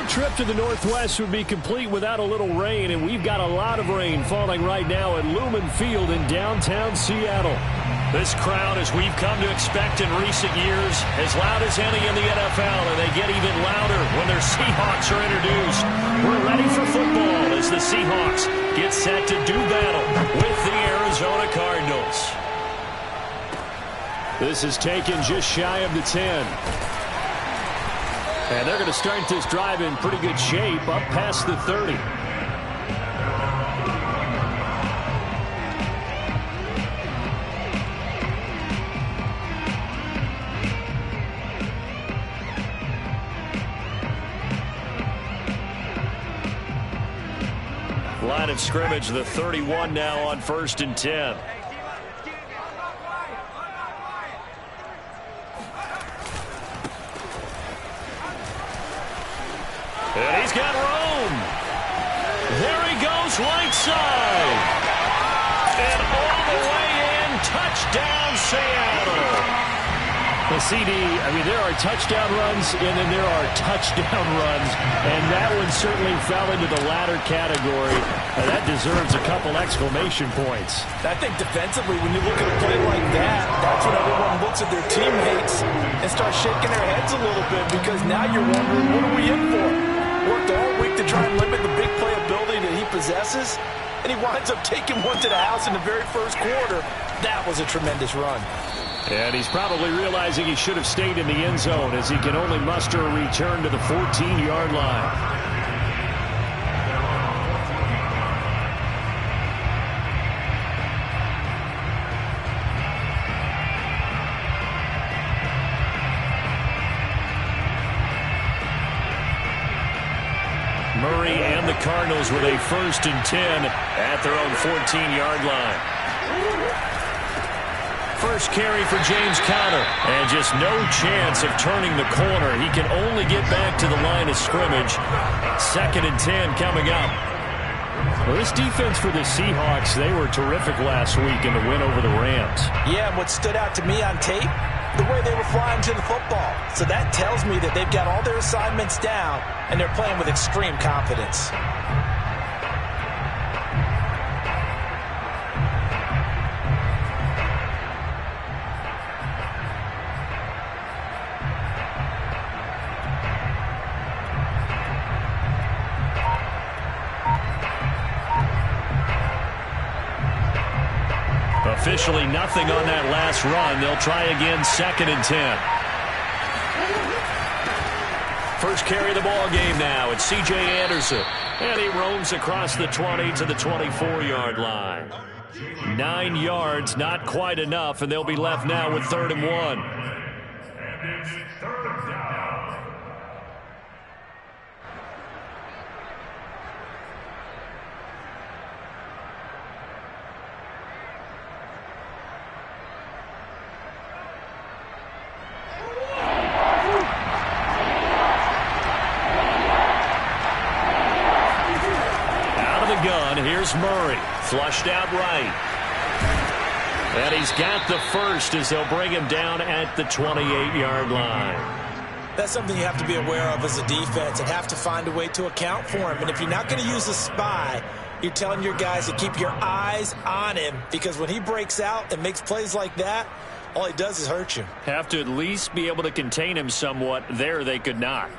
road trip to the Northwest would be complete without a little rain, and we've got a lot of rain falling right now at Lumen Field in downtown Seattle. This crowd, as we've come to expect in recent years, as loud as any in the NFL, and they get even louder when their Seahawks are introduced. We're ready for football as the Seahawks get set to do battle with the Arizona Cardinals. This is taken just shy of the 10. And they're going to start this drive in pretty good shape, up past the 30. Line of scrimmage, the 31 now on 1st and 10. And he's got room. There he goes, right side. And all the way in, touchdown Seattle. The CD, there are touchdown runs, and then there are touchdown runs. And that one certainly fell into the latter category. That deserves a couple exclamation points. I think defensively, when you look at a play like that, that's when everyone looks at their teammates and starts shaking their heads a little bit, because now you're wondering, what are we in for? Worked all week to try and limit the big play ability that he possesses, and he winds up taking one to the house in the very first quarter. That was a tremendous run. And he's probably realizing he should have stayed in the end zone, as he can only muster a return to the 14-yard line. Murray and the Cardinals with a 1st and 10 at their own 14-yard line. First carry for James Conner, and just no chance of turning the corner. He can only get back to the line of scrimmage. 2nd and 10 coming up. Well, this defense for the Seahawks, they were terrific last week in the win over the Rams. Yeah, and what stood out to me on tape, the way they were flying to the football. So that tells me that they've got all their assignments down, and they're playing with extreme confidence. Officially nothing on that last run. They'll try again, 2nd and 10. First carry of the ball game now. It's C.J. Anderson. And he roams across the 20 to the 24-yard line. 9 yards, not quite enough, and they'll be left now with 3rd and 1. Here's Murray, flushed out right. And he's got the first as they'll bring him down at the 28-yard line. That's something you have to be aware of as a defense and have to find a way to account for him. And if you're not going to use a spy, you're telling your guys to keep your eyes on him, because when he breaks out and makes plays like that, all he does is hurt you. Have to at least be able to contain him somewhat. There they could not.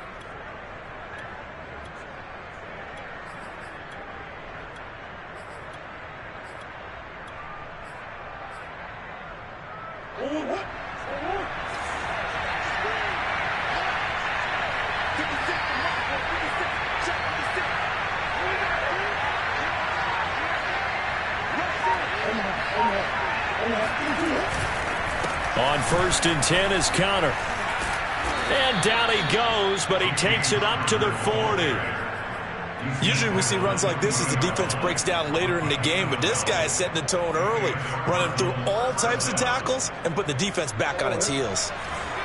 On 1st and 10 is Conner. And down he goes, but he takes it up to the 40. Usually we see runs like this as the defense breaks down later in the game, but this guy is setting the tone early, running through all types of tackles and putting the defense back on its heels.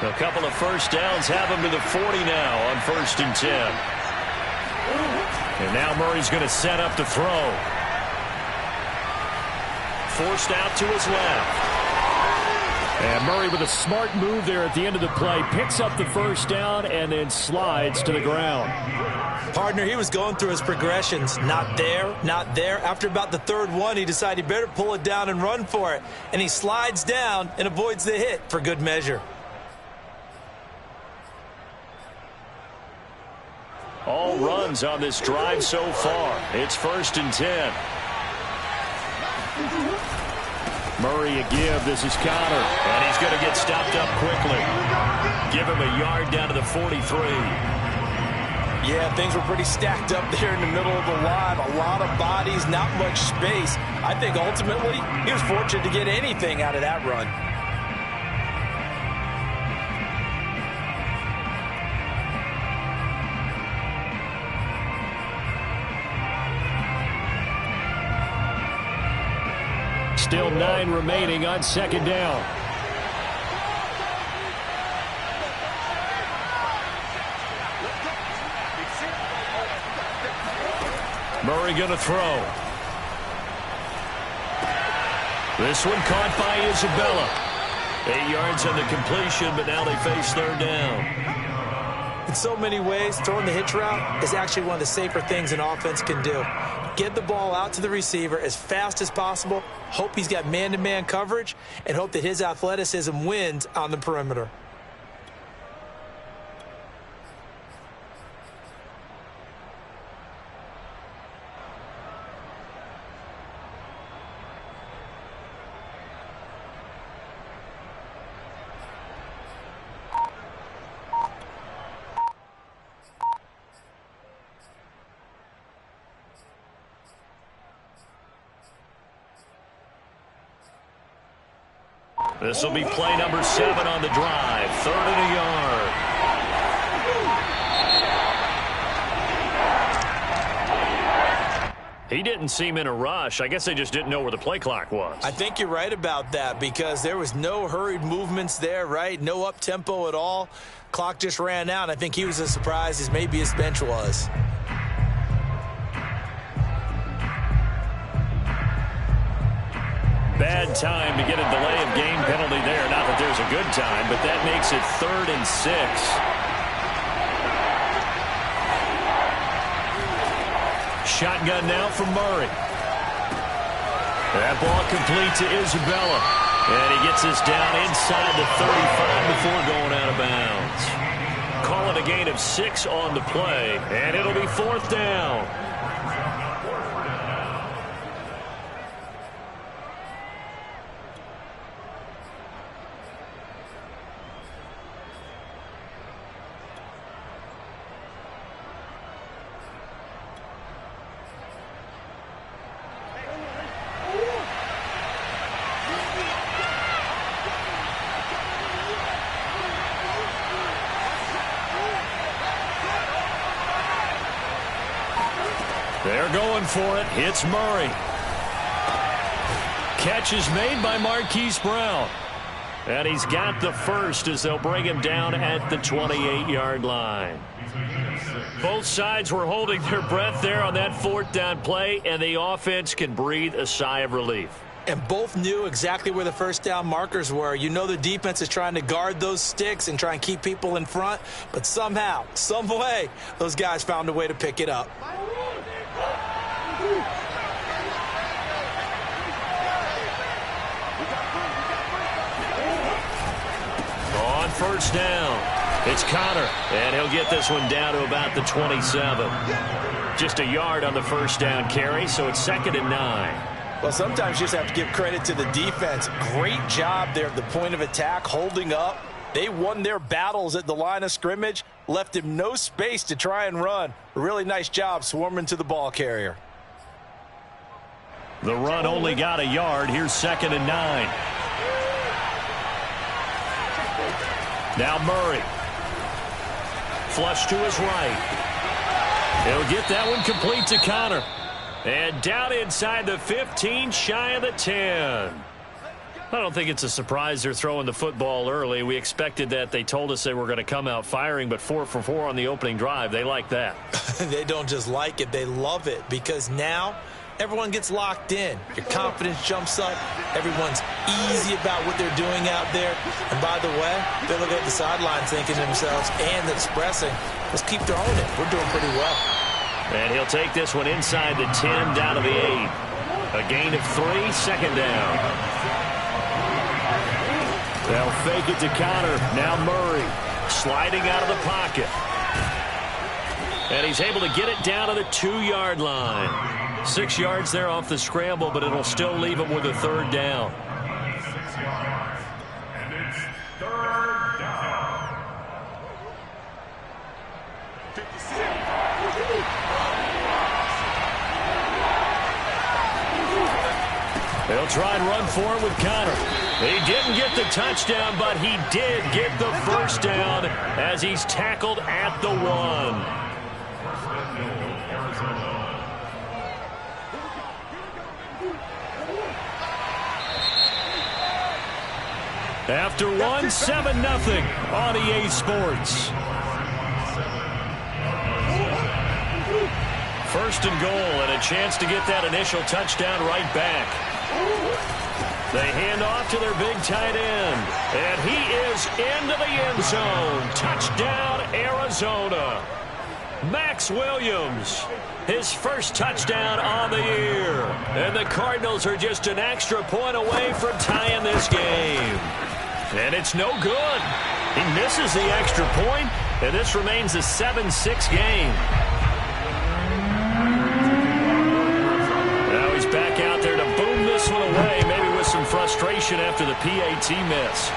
A couple of first downs have him to the 40 now on 1st and 10. And now Murray's going to set up to throw. Forced out to his left. And Murray with a smart move there at the end of the play. Picks up the first down and then slides to the ground. Partner, he was going through his progressions. Not there, not there. After about the third one, he decided he better pull it down and run for it. And he slides down and avoids the hit for good measure. All runs on this drive so far. It's 1st and 10. Murray a give. This is Connor. And he's going to get stopped up quickly. Give him a yard down to the 43. Yeah, things were pretty stacked up there in the middle of the line. A lot of bodies, not much space. I think ultimately he was fortunate to get anything out of that run. Still 9 remaining on 2nd down. Murray going to throw. This one caught by Isabella. 8 yards on the completion, but now they face 3rd down. In so many ways, throwing the hitch route is actually one of the safer things an offense can do. Get the ball out to the receiver as fast as possible, hope he's got man-to-man coverage, and hope that his athleticism wins on the perimeter. This will be play number 7 on the drive. 3rd and a yard. He didn't seem in a rush. I guess they just didn't know where the play clock was. I think you're right about that because there was no hurried movements there, right? No up-tempo at all. Clock just ran out. I think he was as surprised as maybe his bench was. Bad time to get a delay of game penalty there. Not that there's a good time, but that makes it 3rd and 6. Shotgun now from Murray. That ball complete to Isabella. And he gets this down inside the 35 before going out of bounds. Call it a gain of 6 on the play, and it'll be 4th down. They're going for it. It's Murray. Catch is made by Marquise Brown. And he's got the first as they'll bring him down at the 28-yard line. Both sides were holding their breath there on that 4th down play, and the offense can breathe a sigh of relief. And both knew exactly where the first down markers were. You know the defense is trying to guard those sticks and try and keep people in front, but somehow, some way, those guys found a way to pick it up. On 1st down, it's Connor, and he'll get this one down to about the 27. Just a yard on the 1st down carry, so it's 2nd and 9. Well, sometimes you just have to give credit to the defense. Great job there at the point of attack, holding up. They won their battles at the line of scrimmage, left him no space to try and run. A really nice job swarming to the ball carrier. The run only got a yard. Here's 2nd and 9. Now Murray. Flush to his right. He'll get that one complete to Connor. And down inside the 15, shy of the 10. I don't think it's a surprise they're throwing the football early. We expected that. They told us they were going to come out firing, but 4 for 4 on the opening drive. They like that. They don't just like it. They love it because now everyone gets locked in. Your confidence jumps up. Everyone's easy about what they're doing out there. And by the way, they're looking at the sidelines thinking to themselves and expressing, let's keep throwing it. We're doing pretty well. And he'll take this one inside the 10, down to the 8. A gain of 3, second down. They'll fake it to counter. Now Murray sliding out of the pocket. And he's able to get it down to the 2-yard line. 6 yards there off the scramble, but it'll still leave him with a third down. And it's third down. 56. They'll try and run for it with Connor. He didn't get the touchdown, but he did get the first down as he's tackled at the 1. After 1, 7-0 on EA Sports. First and goal, and a chance to get that initial touchdown right back. They hand off to their big tight end, and he is into the end zone. Touchdown, Arizona. Max Williams, his first touchdown on the year. And the Cardinals are just an extra point away from tying this game. And it's no good. He misses the extra point, and this remains a 7-6 game. Now he's back out there to boom this one away, maybe with some frustration after the PAT miss.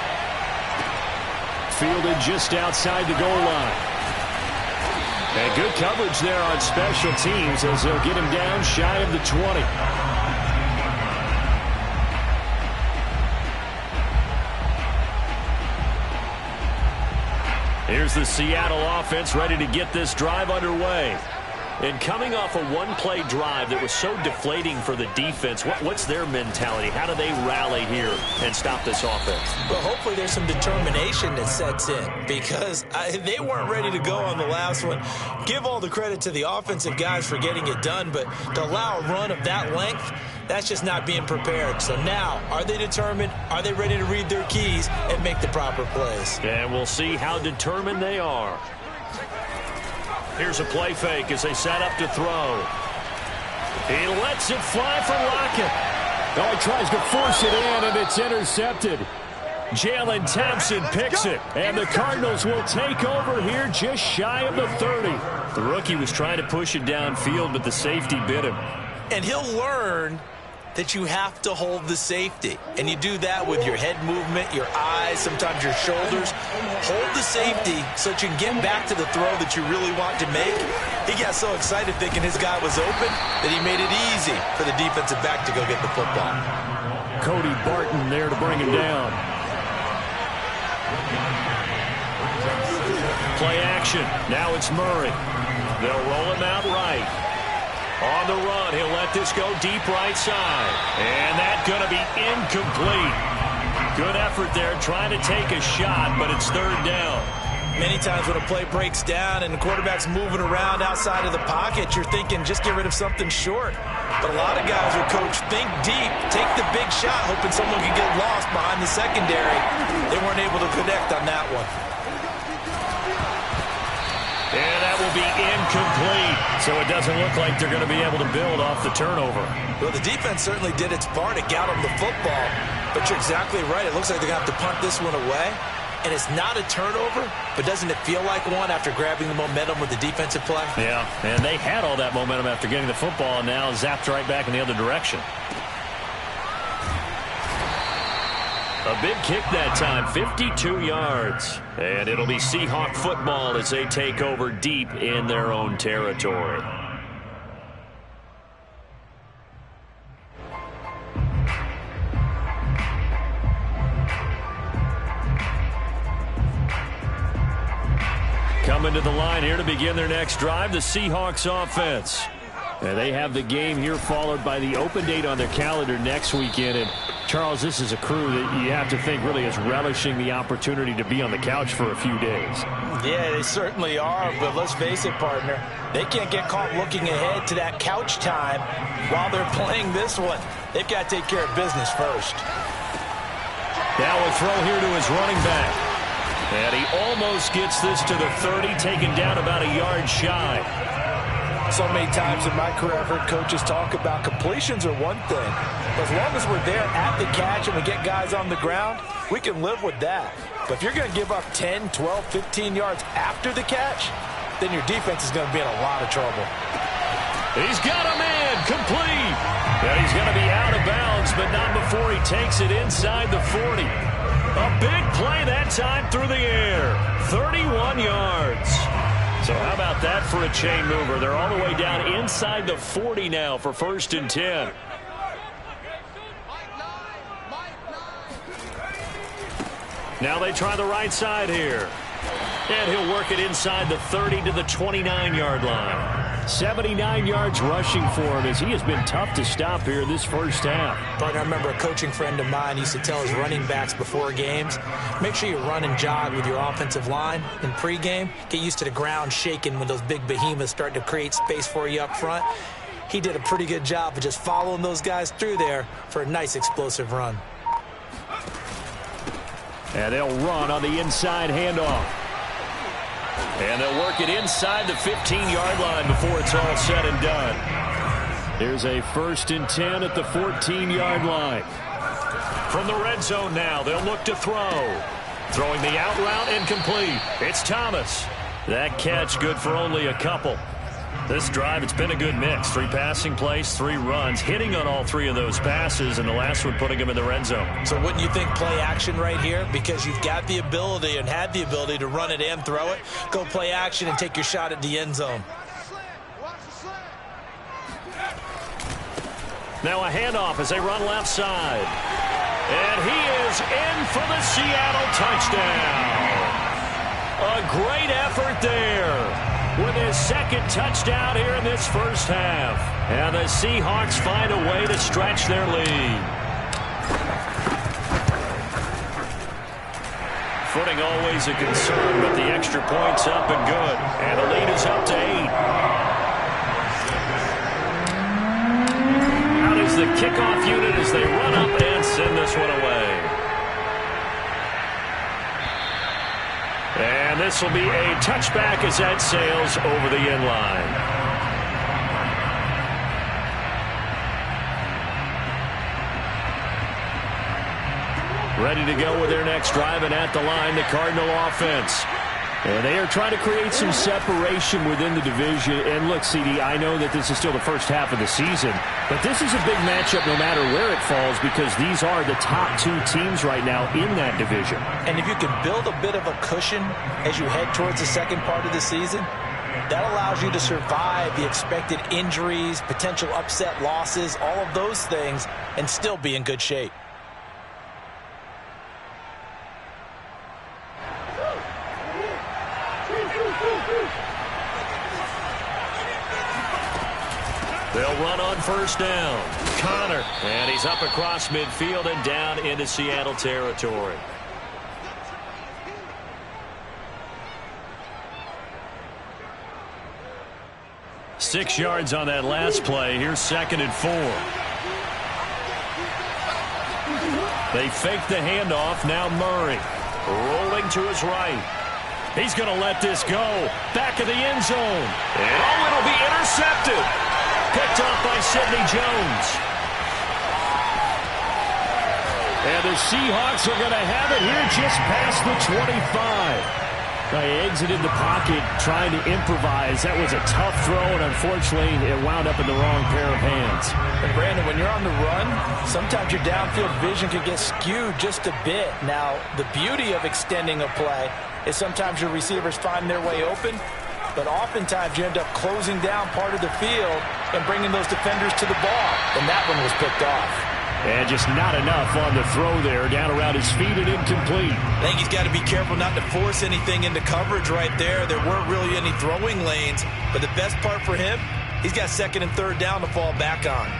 Fielded just outside the goal line. And good coverage there on special teams as they'll get him down shy of the 20. Here's the Seattle offense ready to get this drive underway. And coming off a one-play drive that was so deflating for the defense, what's their mentality? How do they rally here and stop this offense? Well, hopefully there's some determination that sets in because they weren't ready to go on the last one. Give all the credit to the offensive guys for getting it done, but to allow a run of that length, that's just not being prepared. So now, are they determined? Are they ready to read their keys and make the proper plays? And we'll see how determined they are. Here's a play fake as they set up to throw. He lets it fly for Lockett. Oh, he tries to force it in, and it's intercepted. Jalen Thompson picks it, and the Cardinals will take over here just shy of the 30. The rookie was trying to push it downfield, but the safety bit him. And he'll learn that you have to hold the safety. And you do that with your head movement, your eyes, sometimes your shoulders. Hold the safety so that you can get back to the throw that you really want to make. He got so excited thinking his guy was open that he made it easy for the defensive back to go get the football. Cody Barton there to bring him down. Play action. Now it's Murray. They'll roll him out right. On the run, he'll let this go deep right side. And that's going to be incomplete. Good effort there trying to take a shot, but it's third down. Many times when a play breaks down and the quarterback's moving around outside of the pocket, you're thinking just get rid of something short. But a lot of guys are coached, think deep, take the big shot, hoping someone can get lost behind the secondary. They weren't able to connect on that one. And that will be incomplete. So it doesn't look like they're going to be able to build off the turnover. Well, the defense certainly did its part to get them the football. But you're exactly right. It looks like they're going to have to punt this one away. And it's not a turnover, but doesn't it feel like one after grabbing the momentum with the defensive play? Yeah, and they had all that momentum after getting the football and now zapped right back in the other direction. A big kick that time, 52 yards. And it'll be Seahawk football as they take over deep in their own territory. Coming to the line here to begin their next drive, the Seahawks offense. And they have the game here followed by the open date on their calendar next weekend. And Charles, this is a crew that you have to think really is relishing the opportunity to be on the couch for a few days. Yeah, they certainly are, but let's face it, partner. They can't get caught looking ahead to that couch time while they're playing this one. They've got to take care of business first. Now a throw here to his running back. And he almost gets this to the 30, taken down about a yard shy. So many times in my career I've heard coaches talk about completions are one thing. But as long as we're there at the catch and we get guys on the ground, we can live with that. But if you're going to give up 10, 12, 15 yards after the catch, then your defense is going to be in a lot of trouble. He's got a man complete. And he's going to be out of bounds, but not before he takes it inside the 40. A big play that time through the air. 31 yards. So how about that for a chain mover? They're all the way down inside the 40 now for 1st and 10. Now they try the right side here. And he'll work it inside the 30 to the 29-yard line. 79 yards rushing for him as he has been tough to stop here this first half. Partner, I remember a coaching friend of mine used to tell his running backs before games, make sure you run and jog with your offensive line in pregame. Get used to the ground shaking when those big behemoths start to create space for you up front. He did a pretty good job of just following those guys through there for a nice explosive run. And they'll run on the inside handoff. And they'll work it inside the 15-yard line before it's all said and done. Here's a 1st and 10 at the 14-yard line. From the red zone now, they'll look to throw. Throwing the out route incomplete. It's Thomas. That catch good for only a couple. This drive, it's been a good mix. 3 passing plays, 3 runs, hitting on all 3 of those passes, and the last one putting him in the red zone. So wouldn't you think play action right here? Because you've got the ability and had the ability to run it and throw it. Go play action and take your shot at the end zone. Now a handoff as they run left side. And he is in for the Seattle touchdown. A great effort there with his 2nd touchdown here in this first half. And the Seahawks find a way to stretch their lead. Footing always a concern, but the extra point's up and good. And the lead is up to 8. Out is the kickoff unit as they run up and send this one away. And this will be a touchback as that sails over the end line. Ready to go with their next drive, and at the line, the Cardinal offense. And they are trying to create some separation within the division. And look, CD, I know that this is still the first half of the season, but this is a big matchup no matter where it falls because these are the top 2 teams right now in that division. And if you can build a bit of a cushion as you head towards the second part of the season, that allows you to survive the expected injuries, potential upset losses, all of those things, and still be in good shape. They'll run on 1st down. Connor, and he's up across midfield and down into Seattle territory. Six yards on that last play. Here's 2nd and 4. They fake the handoff. Now Murray rolling to his right. He's going to let this go. Back of the end zone. And it'll be intercepted. Picked up by Sidney Jones. And the Seahawks are going to have it here just past the 25. They exited the pocket trying to improvise. That was a tough throw, and unfortunately, it wound up in the wrong pair of hands. And Brandon, when you're on the run, sometimes your downfield vision can get skewed just a bit. Now, the beauty of extending a play is sometimes your receivers find their way open, but oftentimes you end up closing down part of the field and bringing those defenders to the ball, and that one was picked off. And just not enough on the throw there. Down around his feet and incomplete. I think he's got to be careful not to force anything into coverage right there. There weren't really any throwing lanes. But the best part for him, he's got 2nd and 3rd down to fall back on.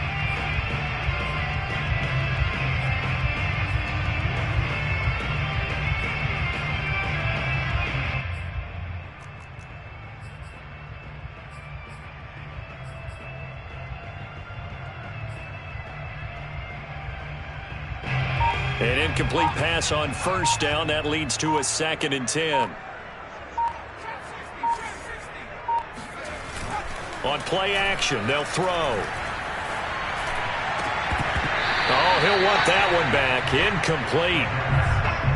incomplete pass on first down. That leads to a 2nd and 10. On play action, they'll throw. Oh, he'll want that one back. Incomplete.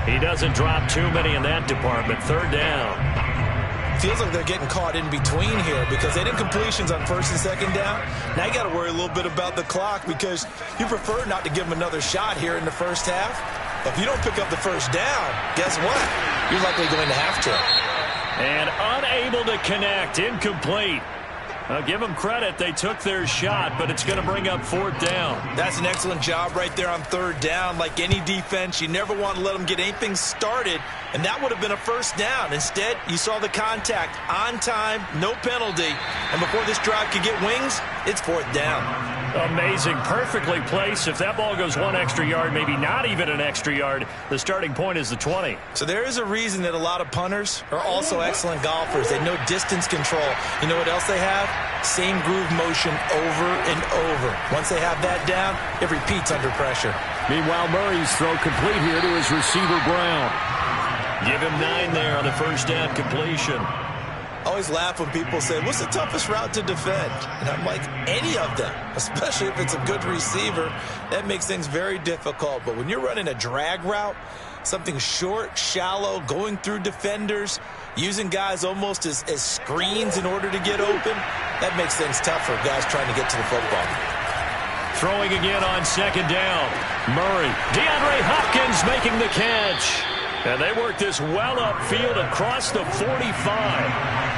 He doesn't drop too many in that department. 3rd down. Feels like they're getting caught in between here because they did completions on 1st and 2nd down. Now you got to worry a little bit about the clock because you prefer not to give them another shot here in the first half. But if you don't pick up the 1st down, guess what? You're likely going to have to. And unable to connect. Incomplete. I'll give them credit. They took their shot, but it's going to bring up 4th down. That's an excellent job right there on 3rd down. Like any defense, you never want to let them get anything started, and that would have been a 1st down. Instead, you saw the contact on time, no penalty, and before this drive could get wings, it's 4th down. Amazing. Perfectly placed. If that ball goes 1 extra yard, maybe not even an extra yard, the starting point is the 20. So there is a reason that a lot of punters are also excellent golfers. They know distance control. You know what else they have? Same groove motion over and over. Once they have that down, it repeats under pressure. Meanwhile, Murray's throw complete here to his receiver, Brown. Give him 9 there on the 1st down completion. I always laugh when people say, what's the toughest route to defend? And I'm like, any of them, especially if it's a good receiver. That makes things very difficult. But when you're running a drag route, something short, shallow, going through defenders, using guys almost as screens in order to get open, that makes things tough for guys trying to get to the football. Throwing again on 2nd down. Murray. DeAndre Hopkins making the catch. And they work this well upfield across the 45.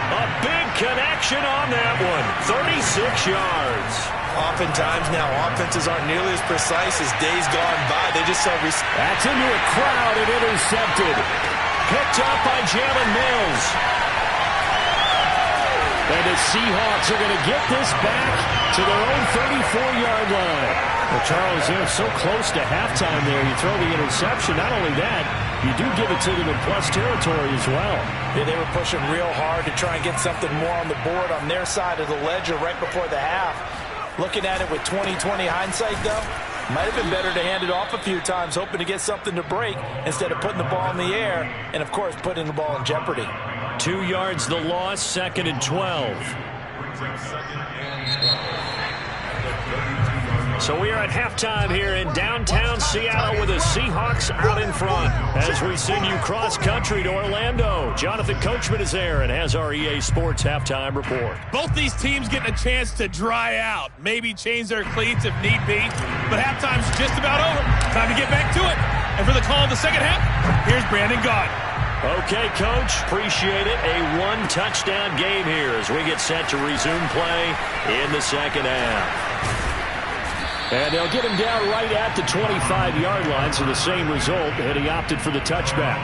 A big connection on that one. 36 yards. Oftentimes now, offenses aren't nearly as precise as days gone by. They just saw... That's into a crowd and intercepted. Picked up by Jalen Mills. And the Seahawks are going to get this back to their own 34-yard line. Well, Charles, they're so close to halftime there. You throw the interception. Not only that, you do give it to them in plus territory as well. Yeah, they were pushing real hard to try and get something more on the board on their side of the ledger right before the half. Looking at it with 20/20 hindsight, though, might have been better to hand it off a few times, hoping to get something to break instead of putting the ball in the air and, of course, putting the ball in jeopardy. 2 yards the loss, 2nd and 12. So we are at halftime here in downtown Seattle with the Seahawks out in front as we send you cross-country to Orlando. Jonathan Coachman is there and has our EA Sports halftime report. Both these teams getting a chance to dry out, maybe change their cleats if need be, but halftime's just about over. Time to get back to it. And for the call of the second half, here's Brandon Gaudin. Okay, Coach, appreciate it. A 1-touchdown game here as we get set to resume play in the second half. And they'll get him down right at the 25-yard line, so the same result, and he opted for the touchback.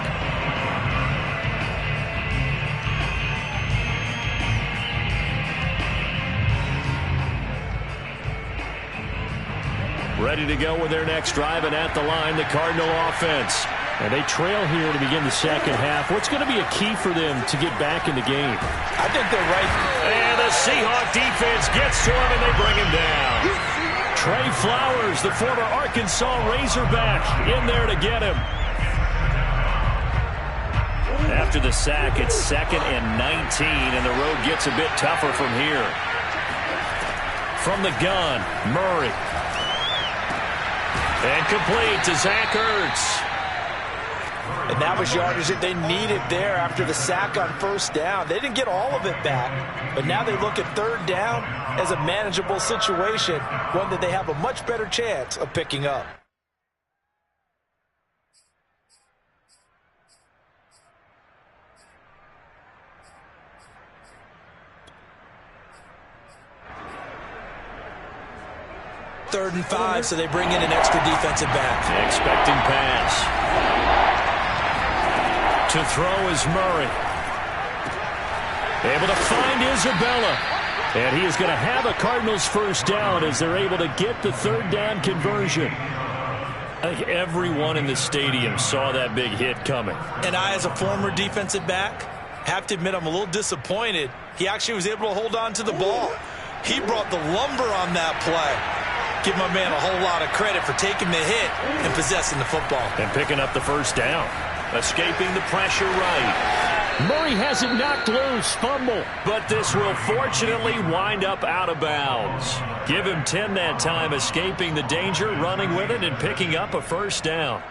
Ready to go with their next drive, and at the line, the Cardinal offense. And they trail here to begin the second half. What's going to be a key for them to get back in the game? I think they're right. And the Seahawk defense gets to him, and they bring him down. Trey Flowers, the former Arkansas Razorback, in there to get him. After the sack, it's 2nd and 19, and the road gets a bit tougher from here. From the gun, Murray. And complete to Zach Ertz. And that was yardage that they needed there after the sack on 1st down. They didn't get all of it back, but now they look at 3rd down as a manageable situation, one that they have a much better chance of picking up. Third and 5, so they bring in an extra defensive back. Expecting pass. To throw is Murray. Able to find Isabella. And he is going to have a Cardinals 1st down as they're able to get the 3rd down conversion. I think everyone in the stadium saw that big hit coming. And I, as a former defensive back, have to admit I'm a little disappointed. He actually was able to hold on to the ball. He brought the lumber on that play. Give my man a whole lot of credit for taking the hit and possessing the football. And picking up the first down. Escaping the pressure right. Murray has it knocked loose. Fumble. But this will fortunately wind up out of bounds. Give him 10 that time, escaping the danger, running with it, and picking up a first down.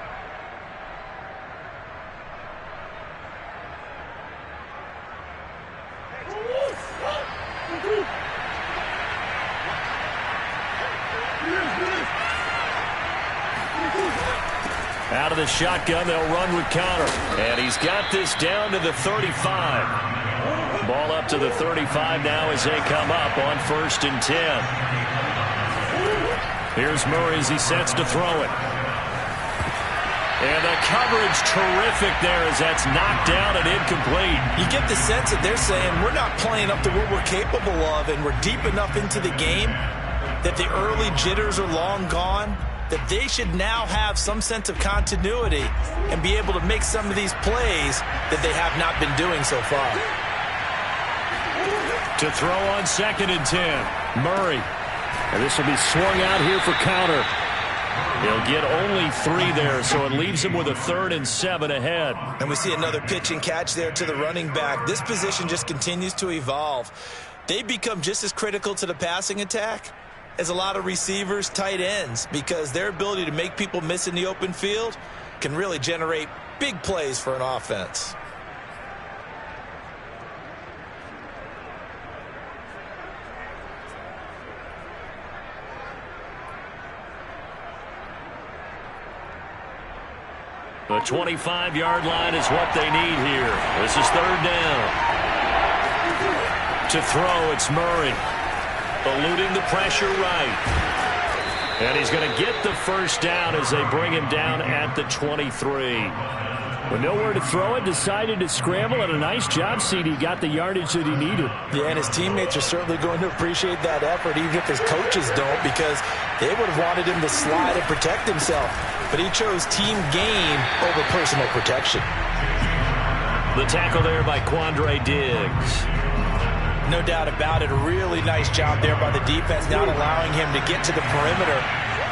Out of the shotgun, they'll run with counter. And he's got this down to the 35. Ball up to the 35 now as they come up on 1st and 10. Here's Murray as he sets to throw it. And the coverage terrific there as that's knocked down and incomplete. You get the sense that they're saying we're not playing up to what we're capable of, and we're deep enough into the game that the early jitters are long gone, that they should now have some sense of continuity and be able to make some of these plays that they have not been doing so far. To throw on 2nd and 10. Murray. And this will be swung out here for counter. He'll get only 3 there, so it leaves him with a 3rd and 7 ahead. And we see another pitch and catch there to the running back. This position just continues to evolve. They become just as critical to the passing attack as a lot of receivers, tight ends, because their ability to make people miss in the open field can really generate big plays for an offense. The 25-yard line is what they need here. This is 3rd down. To throw, it's Murray. Eluding the pressure right. And he's going to get the first down as they bring him down at the 23. With nowhere to throw it, decided to scramble, and a nice job, CD. Got the yardage that he needed. Yeah, and his teammates are certainly going to appreciate that effort, even if his coaches don't, because they would have wanted him to slide and protect himself. But he chose team game over personal protection. The tackle there by Quandre Diggs. No doubt about it. A really nice job there by the defense, not allowing him to get to the perimeter.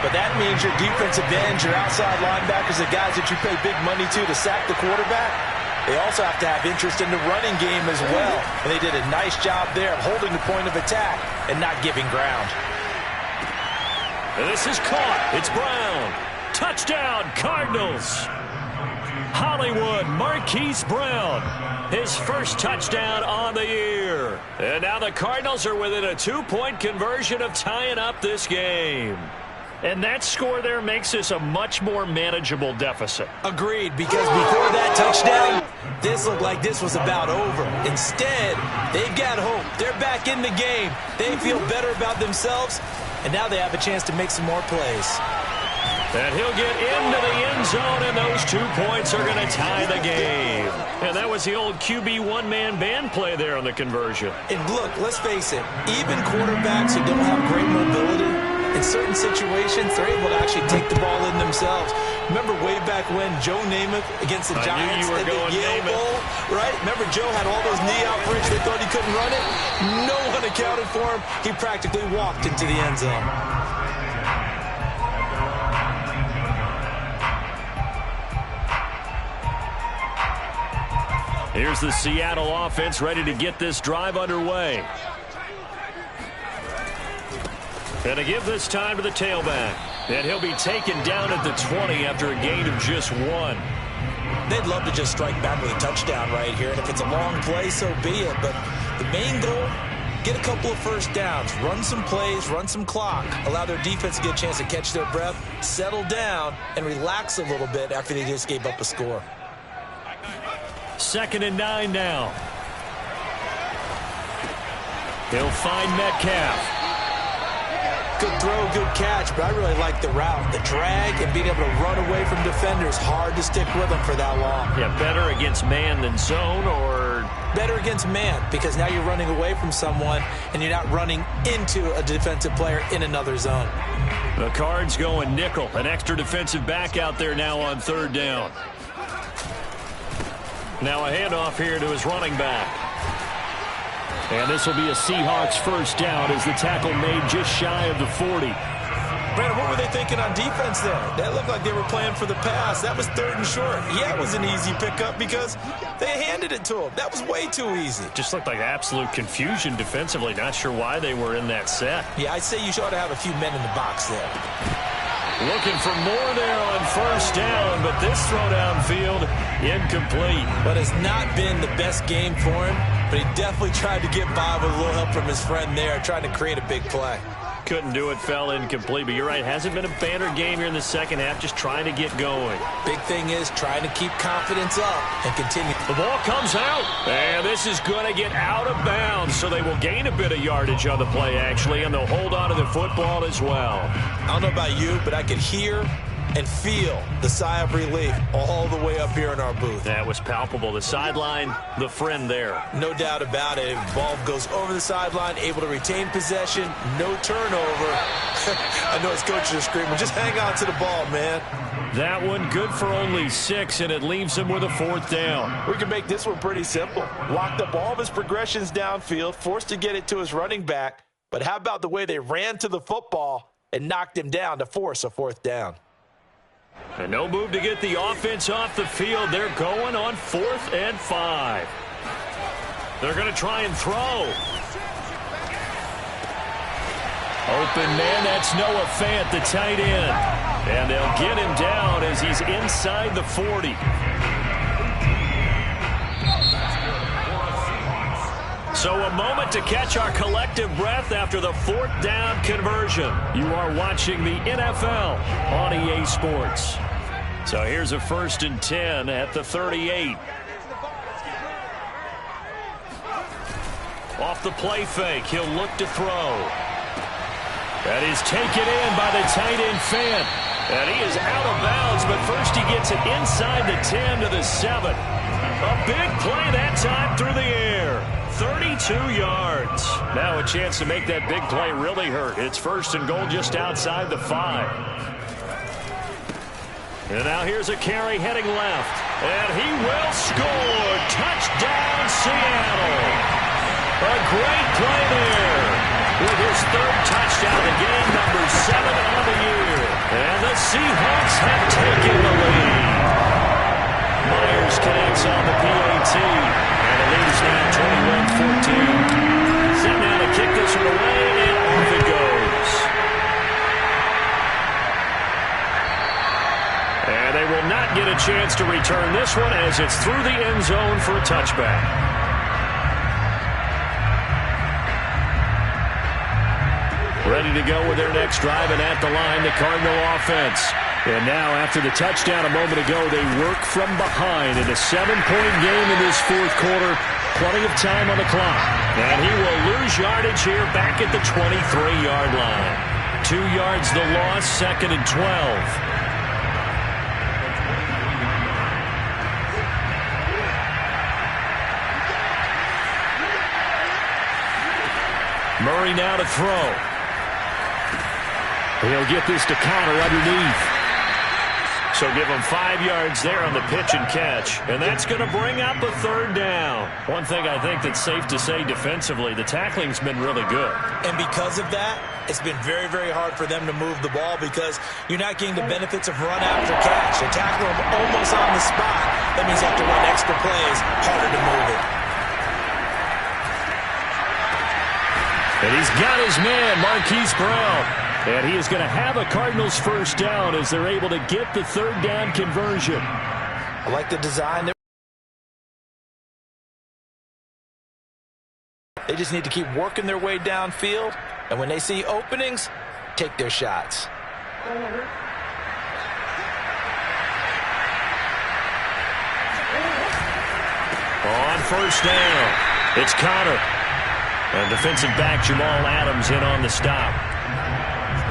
But that means your defensive ends, your outside linebackers, the guys that you pay big money to sack the quarterback, they also have to have interest in the running game as well. And they did a nice job there of holding the point of attack and not giving ground. And this is caught. It's Brown. Touchdown, Cardinals. Hollywood Marquise Brown, his first touchdown on the year. And now the Cardinals are within a 2-point conversion of tying up this game. And that score there makes this a much more manageable deficit. Agreed, because before that touchdown, this looked like this was about over. Instead, they've got hope. They're back in the game. They feel better about themselves, and now they have a chance to make some more plays. And he'll get into the end zone, and those 2 points are going to tie the game. And that was the old QB one-man band play there on the conversion. And look, let's face it, even quarterbacks who don't have great mobility, in certain situations, they're able to actually take the ball in themselves. Remember way back when Joe Namath against the Giants in the Yale Bowl, right? Remember Joe had all those knee out bridges, they thought he couldn't run it? No one accounted for him. He practically walked into the end zone. Here's the Seattle offense ready to get this drive underway. And to give this time to the tailback. And he'll be taken down at the 20 after a gain of just 1. They'd love to just strike back with a touchdown right here. And if it's a long play, so be it. But the main goal, get a couple of first downs, run some plays, run some clock, allow their defense to get a chance to catch their breath, settle down, and relax a little bit after they just gave up a score. 2nd and 9 now. He'll find Metcalf. Good throw, good catch, but I really like the route. The drag and being able to run away from defenders, hard to stick with them for that long. Yeah, better against man than zone, or? Better against man, because now you're running away from someone and you're not running into a defensive player in another zone. The Cards going nickel. An extra defensive back out there now on 3rd down. Now a handoff here to his running back. And this will be a Seahawks first down as the tackle made just shy of the 40. Brandon, what were they thinking on defense there? That looked like they were playing for the pass. That was 3rd and short. Yeah, it was an easy pickup because they handed it to him. That was way too easy. Just looked like absolute confusion defensively. Not sure why they were in that set. Yeah, I'd say you ought to have a few men in the box there. Looking for more there on 1st down, but this throw downfield incomplete. But it's not been the best game for him, but he definitely tried to get by with a little help from his friend there, trying to create a big play. Couldn't do it, fell incomplete. But you're right, hasn't been a banner game here in the second half, just trying to get going. Big thing is trying to keep confidence up and continue. The ball comes out, and this is going to get out of bounds, so they will gain a bit of yardage on the play, actually, and they'll hold on to the football as well. I don't know about you, but I could hear and feel the sigh of relief all the way up here in our booth. That was palpable. The sideline, the friend there. No doubt about it. Ball goes over the sideline, able to retain possession, no turnover. I know his coaches are screaming, just hang on to the ball, man. That one good for only 6, and it leaves him with a 4th down. We can make this one pretty simple. Locked up all of his progressions downfield, forced to get it to his running back. But how about the way they ran to the football and knocked him down to force a 4th down? And no move to get the offense off the field. They're going on 4th and 5. They're going to try and throw. Open man, that's Noah Fant, the tight end. And they'll get him down as he's inside the 40. So a moment to catch our collective breath after the 4th down conversion. You are watching the NFL on EA Sports. So here's a 1st and 10 at the 38. Off the play fake, he'll look to throw. That is taken in by the tight end Fant. And he is out of bounds, but first he gets it inside the 10 to the 7. A big play that time through the air. 32 yards. Now a chance to make that big play really hurt. It's 1st and goal just outside the 5. And now here's a carry heading left. And he will score. Touchdown, Seattle. A great play there. With his 3rd touchdown of the game, number 7 on the year. And the Seahawks have taken the lead. Myers connects on the PAT. And the lead is now 21-14. Set now to kick this one away, and off it goes. And they will not get a chance to return this one as it's through the end zone for a touchback. Ready to go with their next drive, and at the line, the Cardinal offense. And now, after the touchdown a moment ago, they work from behind in a 7-point game in this 4th quarter. Plenty of time on the clock. And he will lose yardage here back at the 23-yard line. 2 yards the loss, 2nd and 12. Murray now to throw. He'll get this to Connor underneath. So give him 5 yards there on the pitch and catch. And that's going to bring up a 3rd down. One thing I think that's safe to say defensively, the tackling's been really good. And because of that, it's been very, very hard for them to move the ball because you're not getting the benefits of run after catch. They tackle him almost on the spot. That means you have to run extra plays, harder to move it. And he's got his man, Marquise Brown. And he is going to have a Cardinals 1st down as they're able to get the 3rd down conversion. I like the design. They just need to keep working their way downfield. And when they see openings, take their shots. On 1st down, it's Connor. And defensive back Jamal Adams in on the stop.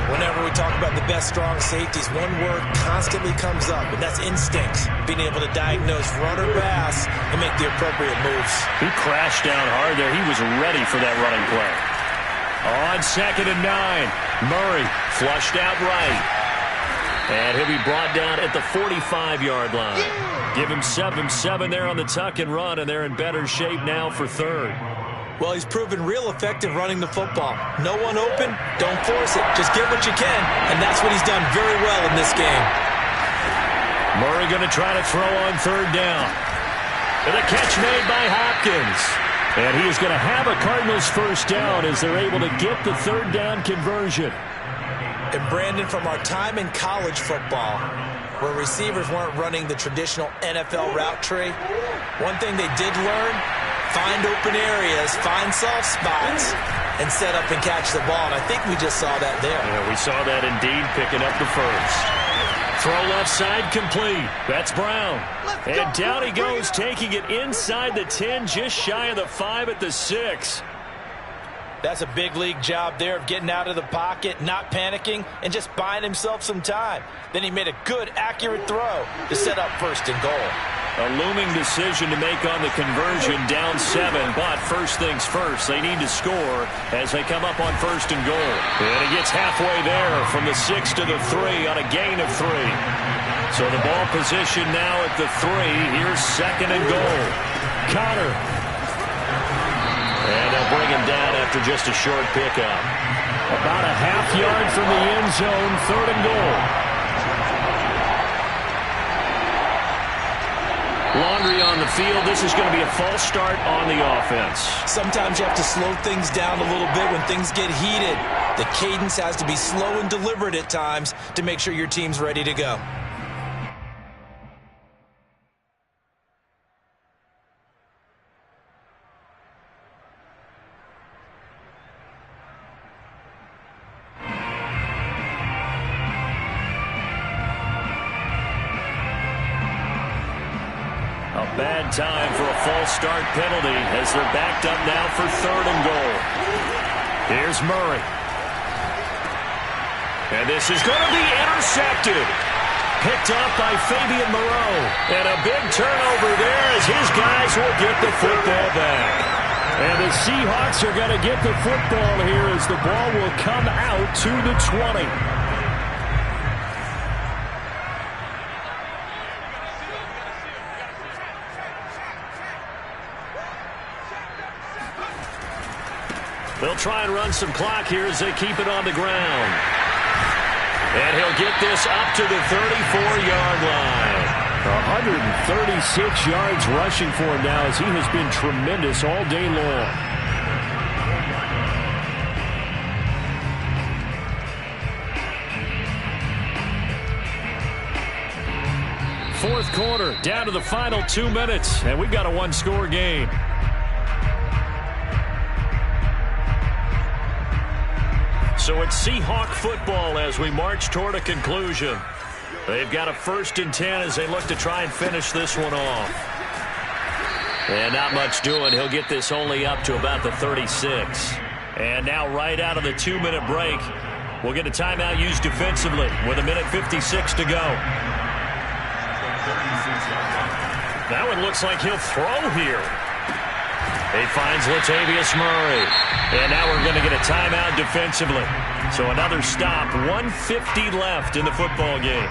Whenever we talk about the best strong safeties, one word constantly comes up, and that's instincts. Being able to diagnose run or pass and make the appropriate moves. He crashed down hard there. He was ready for that running play. On 2nd and 9, Murray flushed out right. And he'll be brought down at the 45-yard line. Give him 7-7 there on the tuck and run, and they're in better shape now for 3rd. Well, he's proven real effective running the football. No one open, don't force it. Just get what you can, and that's what he's done very well in this game. Murray going to try to throw on third down. And a catch made by Hopkins. And he is going to have a Cardinals first down as they're able to get the third down conversion. And Brandon, from our time in college football, where receivers weren't running the traditional NFL route tree, one thing they did learn, find open areas, find soft spots, and set up and catch the ball. And I think we just saw that there. Yeah, we saw that indeed, picking up the first. Throw left side complete. That's Brown. And down he goes, taking it inside the 10, just shy of the 5 at the 6. That's a big league job there of getting out of the pocket, not panicking, and just buying himself some time. Then he made a good, accurate throw to set up first and goal. A looming decision to make on the conversion, down 7. But first things first, they need to score as they come up on first and goal. And he gets halfway there from the 6 to the 3 on a gain of 3. So the ball position now at the 3. Here's second and goal. Connor. And they'll bring him down after just a short pickup. About a half yard from the end zone, third and goal. Laundry on the field. This is going to be a false start on the offense. Sometimes you have to slow things down a little bit when things get heated. The cadence has to be slow and deliberate at times to make sure your team's ready to go. Bad time for a false start penalty as they're backed up now for third and goal. Here's Murray. And this is going to be intercepted. Picked up by Fabian Moreau. And a big turnover there as his guys will get the football back. And the Seahawks are going to get the football here as the ball will come out to the 20. They'll try and run some clock here as they keep it on the ground. And he'll get this up to the 34-yard line. 136 yards rushing for him now as he has been tremendous all day long. Fourth quarter, down to the final 2 minutes, and we've got a one-score game. So it's Seahawk football as we march toward a conclusion. They've got a 1st and 10 as they look to try and finish this one off. And not much doing. He'll get this only up to about the 36. And now right out of the 2-minute break, we'll get a timeout used defensively with 1:56 to go. That one looks like he'll throw here. He finds Latavius Murray. And now we're going to get a timeout defensively. So another stop. 1:50 left in the football game.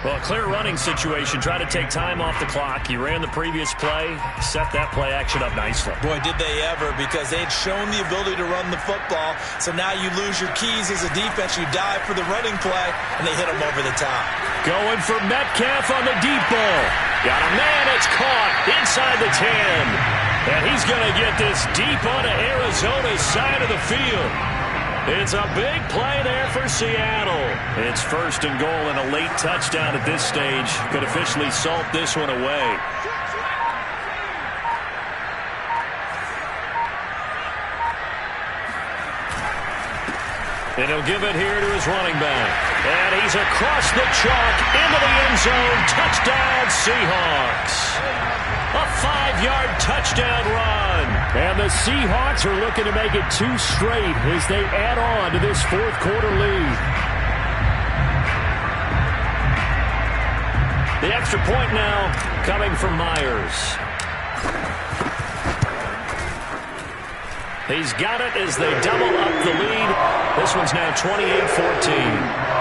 Well, a clear running situation. Try to take time off the clock. You ran the previous play. Set that play action up nicely. Boy, did they ever, because they'd shown the ability to run the football. So now you lose your keys as a defense. You dive for the running play, and they hit them over the top. Going for Metcalf on the deep ball. Got a man. It's caught inside the 10. And he's going to get this deep onto Arizona's side of the field. It's a big play there for Seattle. It's 1st and goal, and a late touchdown at this stage could officially salt this one away. And he'll give it here to his running back. And he's across the chalk into the end zone. Touchdown, Seahawks. A 5-yard touchdown run. And the Seahawks are looking to make it 2 straight as they add on to this fourth quarter lead. The extra point now coming from Myers. He's got it as they double up the lead. This one's now 28-14.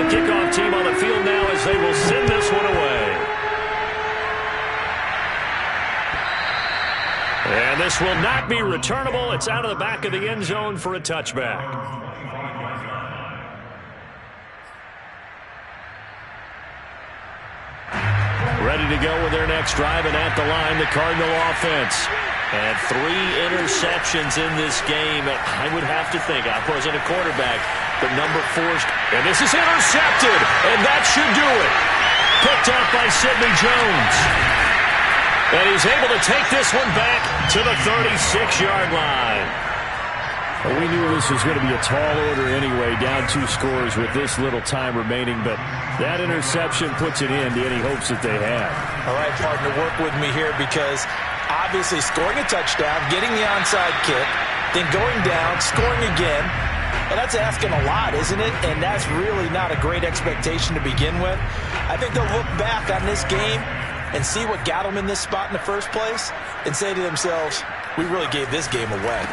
Kickoff team on the field now as they And this will not be returnable. It's out of the back of the end zone for a touchback. Ready to go with their next drive, and at the line, the Cardinal offense. And 3 interceptions in this game. I would have to think, I wasn't a quarterback, but number 4, and this is intercepted, and that should do it. Picked up by Sidney Jones. And he's able to take this one back to the 36-yard line. Well, we knew this was going to be a tall order anyway, down 2 scores with this little time remaining, but that interception puts it in to any hopes that they have. All right, partner, work with me here because obviously scoring a touchdown, getting the onside kick, then going down, scoring again, well, that's asking a lot, isn't it? And that's really not a great expectation to begin with. I think they'll look back on this game and see what got them in this spot in the first place and say to themselves, we really gave this game away.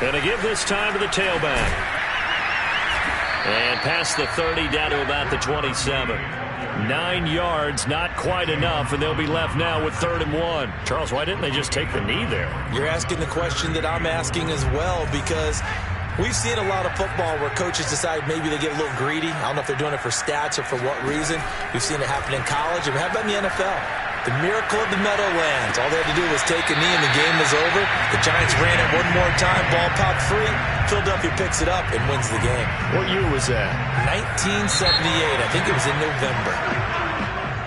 Going to give this time to the tailback. And past the 30 down to about the 27. 9 yards, not quite enough, and they'll be left now with 3rd and 1. Charles, why didn't they just take the knee there? You're asking the question that I'm asking as well, because we've seen a lot of football where coaches decide maybe they get a little greedy. I don't know if they're doing it for stats or for what reason. We've seen it happen in college, and how about in the NFL? The miracle of the Meadowlands. All they had to do was take a knee and the game was over. The Giants ran it one more time. Ball popped free. Philadelphia picks it up and wins the game. What year was that? 1978. I think it was in November.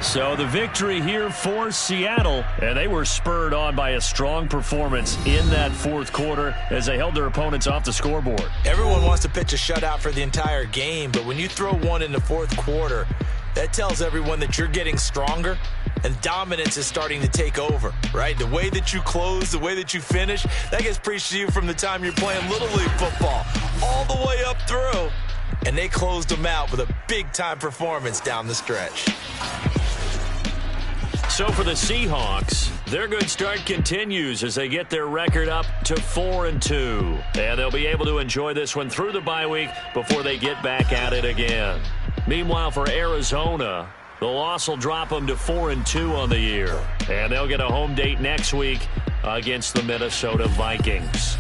So the victory here for Seattle, and they were spurred on by a strong performance in that 4th quarter as they held their opponents off the scoreboard. Everyone wants to pitch a shutout for the entire game, but when you throw one in the 4th quarter, that tells everyone that you're getting stronger and dominance is starting to take over, right? The way that you close, the way that you finish, that gets preached to you from the time you're playing Little League football all the way up through. And they closed them out with a big-time performance down the stretch. So for the Seahawks, their good start continues as they get their record up to 4-2. And they'll be able to enjoy this one through the bye week before they get back at it again. Meanwhile, for Arizona, the loss will drop them to 4-2 on the year. And they'll get a home date next week against the Minnesota Vikings.